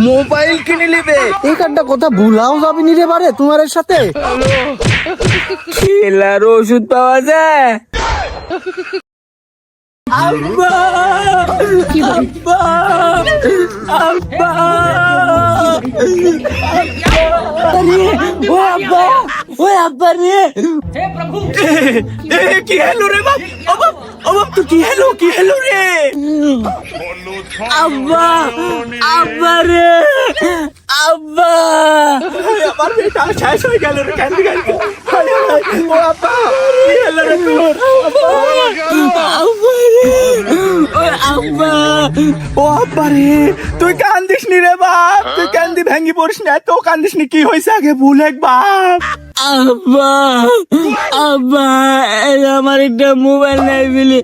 Mobile কিনে নিবে। এই কার্ডটা কথা ভুলাও যাবি নি রে বারে তোমার সাথে। খেলার ওষুধ পাওয়া যায়? আব্বা আব্বা আব্বা ও আব্বা রে কি হলো রে বাপ? ও বাপ তো কি হলো রে? আব্বা রে আব্বা আমার বেটা শেষ হয়ে গেল রে, কান্দি কান্দি। ও আব্বা কি হলো রে তোর? ও আব্বা রে, তুই কান্দিস নি রে বাপ, তুই কান্দি ভেঙ্গি পড়িস না, তো কান্দিস নি। কি হয়েছে আগে ভুল এক বাপ? আব্বা এই আমার একটা মোবাইল নাই বলে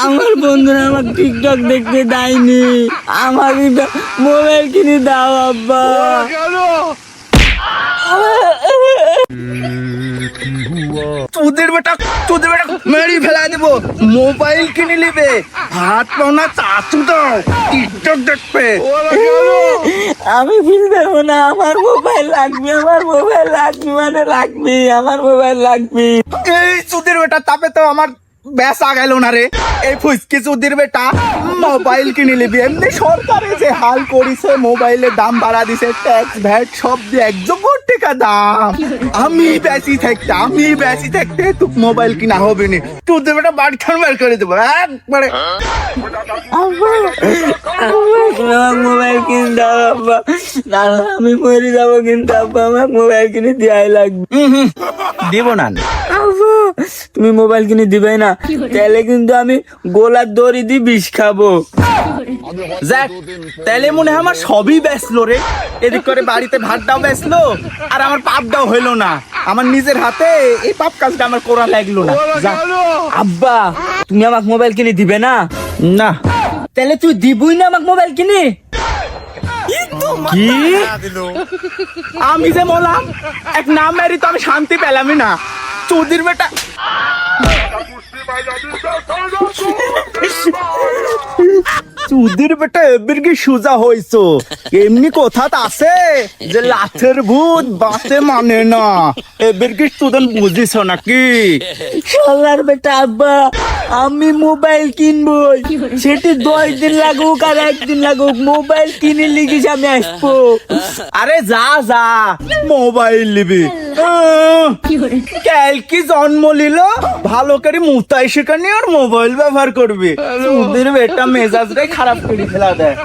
আমার বন্ধুরা আমার টিকটক দেখতে দেয়নি। আমার একটা মোবাইল কিনে দাও আব্বা। তোদের বেটা মেরি ফেলা দেবো। মোবাইল কিনে নিবে, হাত পাও না চাচু দাও, টিকটক দেখবে। আমি ফিল দেবো না, আমার মোবাইল লাগবে আমার মোবাইল লাগবে। এই চুদির বেটা তাপে তো আমার বেসা গেল না রে। এই ফুসকি চুদির বেটা মোবাইল কিনে নিবি। এমনি সরকারে যে হাল করিছে, মোবাইলের দাম বাড়া দিছে, ট্যাক্স ভ্যাট সব দিয়ে 1 কোটি দাম। আমি বেশি থাকতে তুই মোবাইল কিনা হবে না। চুদির বেটা বাড়ি খান বের করে দেবো একবারে। মোবাইল কিনে দাও আব্বা, না আমি মরে যাবো, কিন্তু আব্বা আমার মোবাইল কিনে দেওয়াই লাগবে। দিব না। আব্বা তুমি মোবাইল কিনে দিবে না, তাহলে কিন্তু আমি গোলার দড়ি দিয়ে বিষ খাবো। যাক তাহলে মনে হয় আমার সবই বেসলো রে। এদিক করে বাড়িতে ভাতটাও বেসলো, আর আমার পাপটাও হইলো না। আমার নিজের হাতে এই পাপ কাজটা আমার করা লাগলো না। যাক। আব্বা তুমি আমাকে মোবাইল কিনে দিবে না? না তাহলে তুই দিবই না আমাকে মোবাইল কিনে? কি আমি যে বললাম এক নাম মেরি তো আমি শান্তি পেলামই না। চৌধুরীর বেটা চুদির বেটা এবার কি সোজা হইছো? এমনি কথা আছে যে লাথের ভূত বাতে মানে না। এবার কি তুদন বুঝিস নাকি? শালার বেটা আব্বা আমি মোবাইল কিনবই, সেটি 10 দিন লাগুক আর 1 দিন লাগুক, মোবাইল কিনে লিখিস আমি আসবো। আরে যা মোবাইল নিবি। কাল কি জন্ম নিল, ভালো করে মুতাই শেখানি আর মোবাইল ব্যবহার করবি। চুদির বেটা মেজাজটাই খারাপ করে ফেলা দেয়।